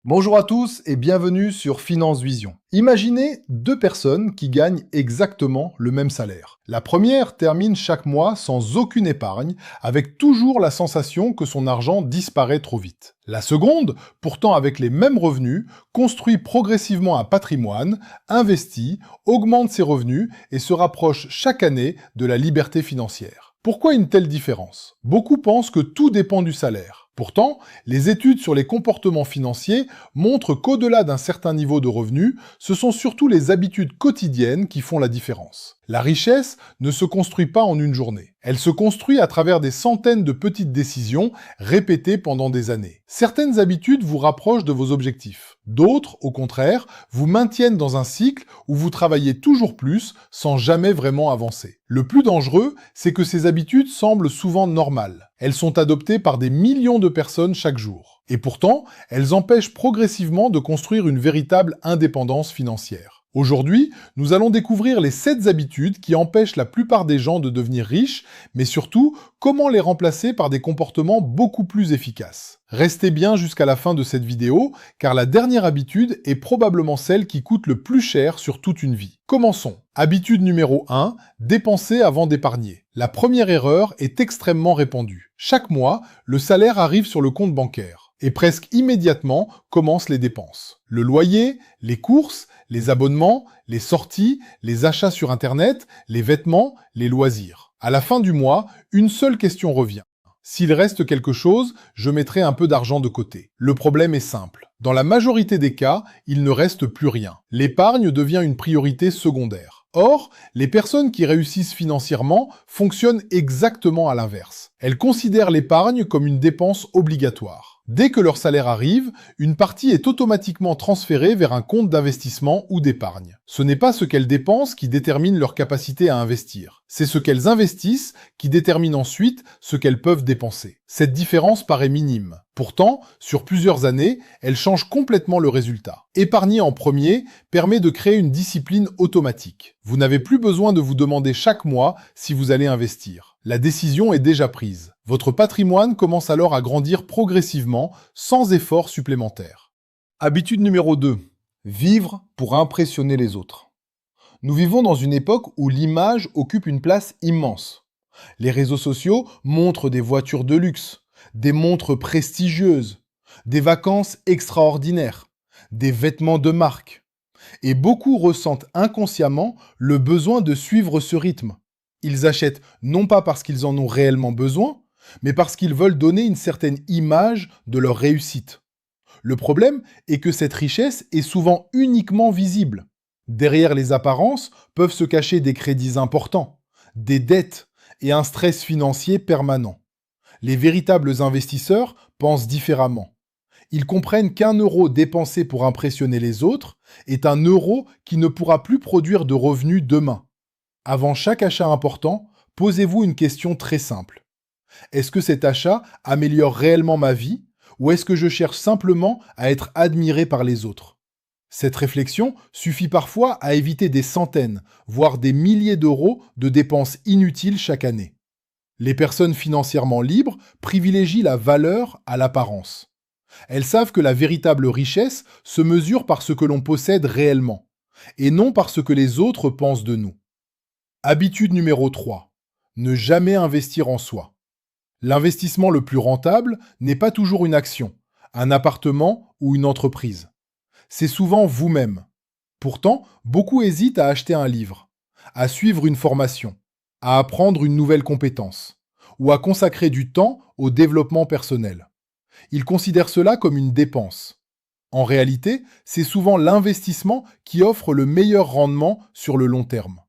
Bonjour à tous et bienvenue sur Finance Vision. Imaginez deux personnes qui gagnent exactement le même salaire. La première termine chaque mois sans aucune épargne, avec toujours la sensation que son argent disparaît trop vite. La seconde, pourtant avec les mêmes revenus, construit progressivement un patrimoine, investit, augmente ses revenus et se rapproche chaque année de la liberté financière. Pourquoi une telle différence? Beaucoup pensent que tout dépend du salaire. Pourtant, les études sur les comportements financiers montrent qu'au-delà d'un certain niveau de revenus, ce sont surtout les habitudes quotidiennes qui font la différence. La richesse ne se construit pas en une journée. Elle se construit à travers des centaines de petites décisions répétées pendant des années. Certaines habitudes vous rapprochent de vos objectifs. D'autres, au contraire, vous maintiennent dans un cycle où vous travaillez toujours plus sans jamais vraiment avancer. Le plus dangereux, c'est que ces habitudes semblent souvent normales. Elles sont adoptées par des millions de personnes chaque jour. Et pourtant, elles empêchent progressivement de construire une véritable indépendance financière. Aujourd'hui, nous allons découvrir les 7 habitudes qui empêchent la plupart des gens de devenir riches, mais surtout, comment les remplacer par des comportements beaucoup plus efficaces. Restez bien jusqu'à la fin de cette vidéo, car la dernière habitude est probablement celle qui coûte le plus cher sur toute une vie. Commençons. Habitude numéro 1, dépenser avant d'épargner. La première erreur est extrêmement répandue. Chaque mois, le salaire arrive sur le compte bancaire. Et presque immédiatement commencent les dépenses. Le loyer, les courses, les abonnements, les sorties, les achats sur Internet, les vêtements, les loisirs. À la fin du mois, une seule question revient. S'il reste quelque chose, je mettrai un peu d'argent de côté. Le problème est simple. Dans la majorité des cas, il ne reste plus rien. L'épargne devient une priorité secondaire. Or, les personnes qui réussissent financièrement fonctionnent exactement à l'inverse. Elles considèrent l'épargne comme une dépense obligatoire. Dès que leur salaire arrive, une partie est automatiquement transférée vers un compte d'investissement ou d'épargne. Ce n'est pas ce qu'elles dépensent qui détermine leur capacité à investir. C'est ce qu'elles investissent qui détermine ensuite ce qu'elles peuvent dépenser. Cette différence paraît minime. Pourtant, sur plusieurs années, elle change complètement le résultat. Épargner en premier permet de créer une discipline automatique. Vous n'avez plus besoin de vous demander chaque mois si vous allez investir. La décision est déjà prise. Votre patrimoine commence alors à grandir progressivement, sans effort supplémentaire. Habitude numéro 2. Vivre pour impressionner les autres. Nous vivons dans une époque où l'image occupe une place immense. Les réseaux sociaux montrent des voitures de luxe, des montres prestigieuses, des vacances extraordinaires, des vêtements de marque. Et beaucoup ressentent inconsciemment le besoin de suivre ce rythme. Ils achètent non pas parce qu'ils en ont réellement besoin, mais parce qu'ils veulent donner une certaine image de leur réussite. Le problème est que cette richesse est souvent uniquement visible. Derrière les apparences peuvent se cacher des crédits importants, des dettes et un stress financier permanent. Les véritables investisseurs pensent différemment. Ils comprennent qu'un euro dépensé pour impressionner les autres est un euro qui ne pourra plus produire de revenus demain. Avant chaque achat important, posez-vous une question très simple. Est-ce que cet achat améliore réellement ma vie ou est-ce que je cherche simplement à être admiré par les autres? Cette réflexion suffit parfois à éviter des centaines, voire des milliers d'euros de dépenses inutiles chaque année. Les personnes financièrement libres privilégient la valeur à l'apparence. Elles savent que la véritable richesse se mesure par ce que l'on possède réellement, et non par ce que les autres pensent de nous. Habitude numéro 3. Ne jamais investir en soi. L'investissement le plus rentable n'est pas toujours une action, un appartement ou une entreprise. C'est souvent vous-même. Pourtant, beaucoup hésitent à acheter un livre, à suivre une formation, à apprendre une nouvelle compétence, ou à consacrer du temps au développement personnel. Ils considèrent cela comme une dépense. En réalité, c'est souvent l'investissement qui offre le meilleur rendement sur le long terme.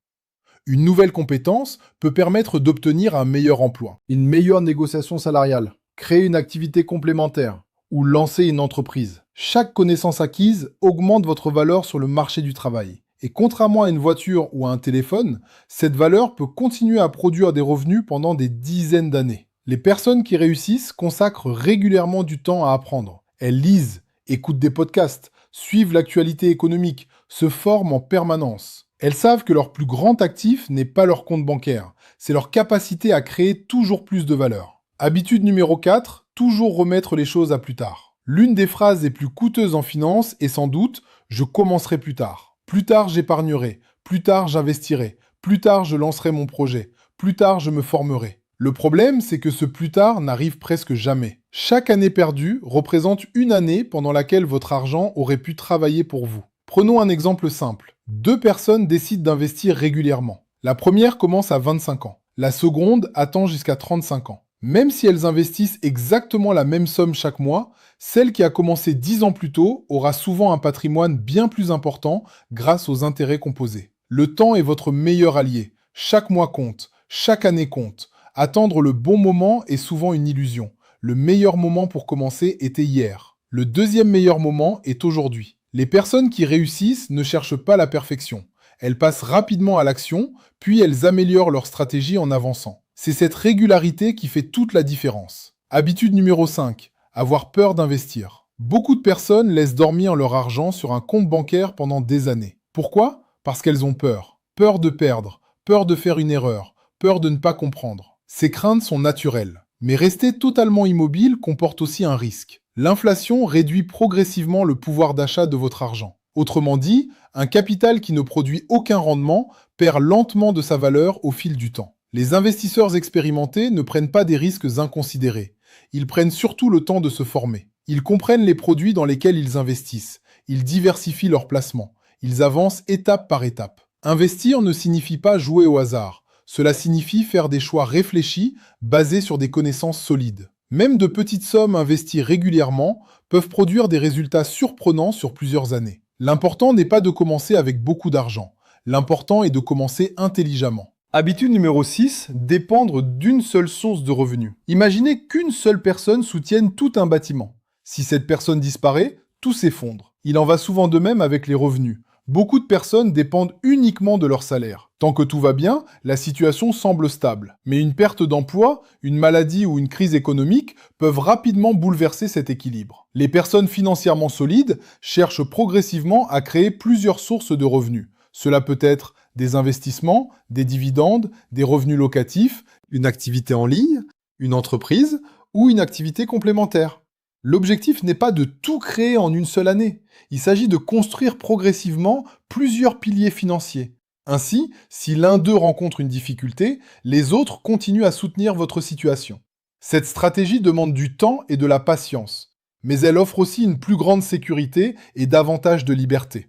Une nouvelle compétence peut permettre d'obtenir un meilleur emploi, une meilleure négociation salariale, créer une activité complémentaire ou lancer une entreprise. Chaque connaissance acquise augmente votre valeur sur le marché du travail. Et contrairement à une voiture ou à un téléphone, cette valeur peut continuer à produire des revenus pendant des dizaines d'années. Les personnes qui réussissent consacrent régulièrement du temps à apprendre. Elles lisent, écoutent des podcasts, suivent l'actualité économique, se forment en permanence. Elles savent que leur plus grand actif n'est pas leur compte bancaire, c'est leur capacité à créer toujours plus de valeur. Habitude numéro 4, toujours remettre les choses à plus tard. L'une des phrases les plus coûteuses en finance est sans doute « je commencerai plus tard ». Plus tard, j'épargnerai. Plus tard, j'investirai. Plus tard, je lancerai mon projet. Plus tard, je me formerai. Le problème, c'est que ce plus tard n'arrive presque jamais. Chaque année perdue représente une année pendant laquelle votre argent aurait pu travailler pour vous. Prenons un exemple simple. Deux personnes décident d'investir régulièrement. La première commence à 25 ans. La seconde attend jusqu'à 35 ans. Même si elles investissent exactement la même somme chaque mois, celle qui a commencé 10 ans plus tôt aura souvent un patrimoine bien plus important grâce aux intérêts composés. Le temps est votre meilleur allié. Chaque mois compte, chaque année compte. Attendre le bon moment est souvent une illusion. Le meilleur moment pour commencer était hier. Le deuxième meilleur moment est aujourd'hui. Les personnes qui réussissent ne cherchent pas la perfection. Elles passent rapidement à l'action, puis elles améliorent leur stratégie en avançant. C'est cette régularité qui fait toute la différence. Habitude numéro 5. Avoir peur d'investir. Beaucoup de personnes laissent dormir leur argent sur un compte bancaire pendant des années. Pourquoi ? Parce qu'elles ont peur. Peur de perdre, peur de faire une erreur, peur de ne pas comprendre. Ces craintes sont naturelles. Mais rester totalement immobile comporte aussi un risque. L'inflation réduit progressivement le pouvoir d'achat de votre argent. Autrement dit, un capital qui ne produit aucun rendement perd lentement de sa valeur au fil du temps. Les investisseurs expérimentés ne prennent pas des risques inconsidérés. Ils prennent surtout le temps de se former. Ils comprennent les produits dans lesquels ils investissent. Ils diversifient leurs placements. Ils avancent étape par étape. Investir ne signifie pas jouer au hasard. Cela signifie faire des choix réfléchis, basés sur des connaissances solides. Même de petites sommes investies régulièrement peuvent produire des résultats surprenants sur plusieurs années. L'important n'est pas de commencer avec beaucoup d'argent. L'important est de commencer intelligemment. Habitude numéro 6, dépendre d'une seule source de revenus. Imaginez qu'une seule personne soutienne tout un bâtiment. Si cette personne disparaît, tout s'effondre. Il en va souvent de même avec les revenus. Beaucoup de personnes dépendent uniquement de leur salaire. Tant que tout va bien, la situation semble stable. Mais une perte d'emploi, une maladie ou une crise économique peuvent rapidement bouleverser cet équilibre. Les personnes financièrement solides cherchent progressivement à créer plusieurs sources de revenus. Cela peut être des investissements, des dividendes, des revenus locatifs, une activité en ligne, une entreprise ou une activité complémentaire. L'objectif n'est pas de tout créer en une seule année. Il s'agit de construire progressivement plusieurs piliers financiers. Ainsi, si l'un d'eux rencontre une difficulté, les autres continuent à soutenir votre situation. Cette stratégie demande du temps et de la patience, mais elle offre aussi une plus grande sécurité et davantage de liberté.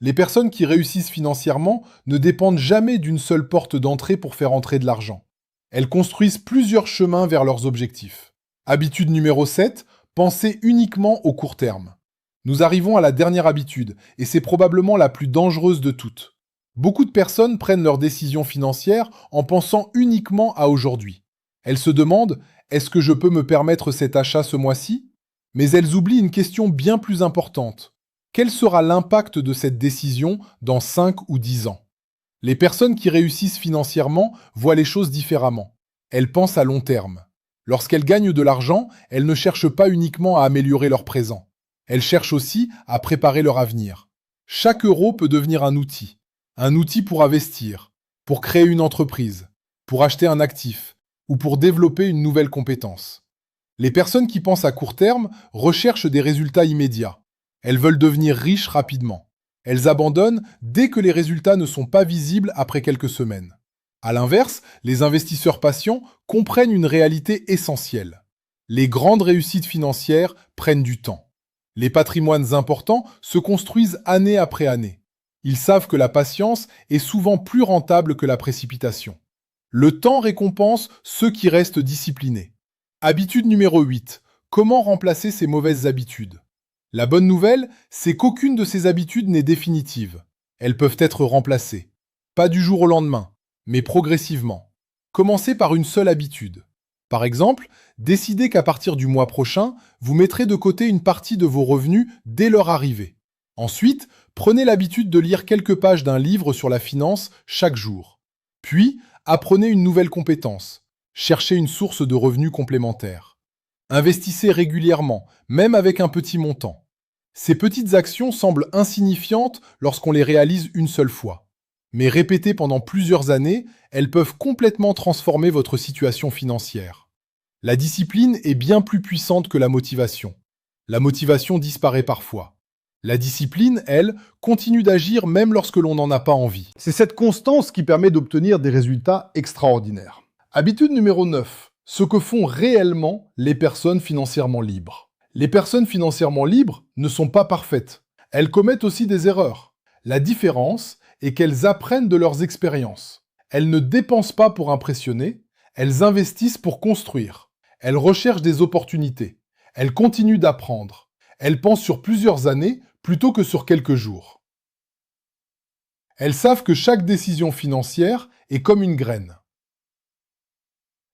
Les personnes qui réussissent financièrement ne dépendent jamais d'une seule porte d'entrée pour faire entrer de l'argent. Elles construisent plusieurs chemins vers leurs objectifs. Habitude numéro 7, pensez uniquement au court terme. Nous arrivons à la dernière habitude, et c'est probablement la plus dangereuse de toutes. Beaucoup de personnes prennent leurs décisions financières en pensant uniquement à aujourd'hui. Elles se demandent « Est-ce que je peux me permettre cet achat ce mois-ci ?» Mais elles oublient une question bien plus importante. Quel sera l'impact de cette décision dans 5 ou 10 ans ? Les personnes qui réussissent financièrement voient les choses différemment. Elles pensent à long terme. Lorsqu'elles gagnent de l'argent, elles ne cherchent pas uniquement à améliorer leur présent. Elles cherchent aussi à préparer leur avenir. Chaque euro peut devenir un outil. Un outil pour investir, pour créer une entreprise, pour acheter un actif ou pour développer une nouvelle compétence. Les personnes qui pensent à court terme recherchent des résultats immédiats. Elles veulent devenir riches rapidement. Elles abandonnent dès que les résultats ne sont pas visibles après quelques semaines. À l'inverse, les investisseurs patients comprennent une réalité essentielle. Les grandes réussites financières prennent du temps. Les patrimoines importants se construisent année après année. Ils savent que la patience est souvent plus rentable que la précipitation. Le temps récompense ceux qui restent disciplinés. Habitude numéro 8. Comment remplacer ces mauvaises habitudes ? La bonne nouvelle, c'est qu'aucune de ces habitudes n'est définitive. Elles peuvent être remplacées. Pas du jour au lendemain, mais progressivement. Commencez par une seule habitude. Par exemple, décidez qu'à partir du mois prochain, vous mettrez de côté une partie de vos revenus dès leur arrivée. Ensuite, prenez l'habitude de lire quelques pages d'un livre sur la finance chaque jour. Puis, apprenez une nouvelle compétence. Cherchez une source de revenus complémentaire. Investissez régulièrement, même avec un petit montant. Ces petites actions semblent insignifiantes lorsqu'on les réalise une seule fois. Mais répétées pendant plusieurs années, elles peuvent complètement transformer votre situation financière. La discipline est bien plus puissante que la motivation. La motivation disparaît parfois. La discipline, elle, continue d'agir même lorsque l'on n'en a pas envie. C'est cette constance qui permet d'obtenir des résultats extraordinaires. Habitude numéro 9. Ce que font réellement les personnes financièrement libres. Les personnes financièrement libres ne sont pas parfaites. Elles commettent aussi des erreurs. La différence est qu'elles apprennent de leurs expériences. Elles ne dépensent pas pour impressionner, elles investissent pour construire. Elles recherchent des opportunités. Elles continuent d'apprendre. Elles pensent sur plusieurs années plutôt que sur quelques jours. Elles savent que chaque décision financière est comme une graine.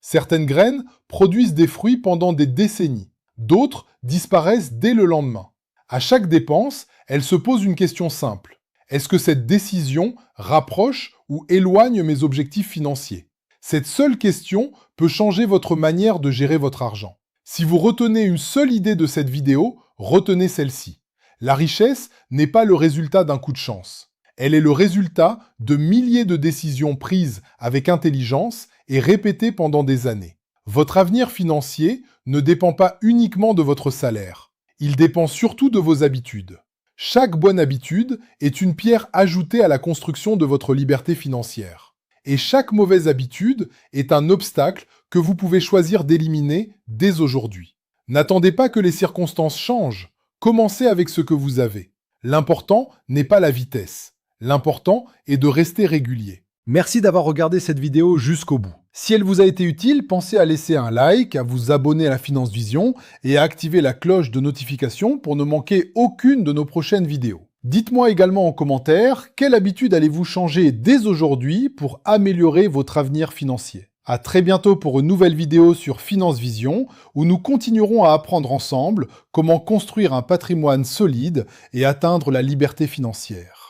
Certaines graines produisent des fruits pendant des décennies. D'autres disparaissent dès le lendemain. À chaque dépense, elles se posent une question simple. Est-ce que cette décision rapproche ou éloigne mes objectifs financiers? Cette seule question peut changer votre manière de gérer votre argent. Si vous retenez une seule idée de cette vidéo, retenez celle-ci. La richesse n'est pas le résultat d'un coup de chance. Elle est le résultat de milliers de décisions prises avec intelligence et répétées pendant des années. Votre avenir financier ne dépend pas uniquement de votre salaire. Il dépend surtout de vos habitudes. Chaque bonne habitude est une pierre ajoutée à la construction de votre liberté financière. Et chaque mauvaise habitude est un obstacle que vous pouvez choisir d'éliminer dès aujourd'hui. N'attendez pas que les circonstances changent. Commencez avec ce que vous avez. L'important n'est pas la vitesse. L'important est de rester régulier. Merci d'avoir regardé cette vidéo jusqu'au bout. Si elle vous a été utile, pensez à laisser un like, à vous abonner à la Finance Vision et à activer la cloche de notification pour ne manquer aucune de nos prochaines vidéos. Dites-moi également en commentaire, quelle habitude allez-vous changer dès aujourd'hui pour améliorer votre avenir financier? À très bientôt pour une nouvelle vidéo sur Finance Vision, où nous continuerons à apprendre ensemble comment construire un patrimoine solide et atteindre la liberté financière.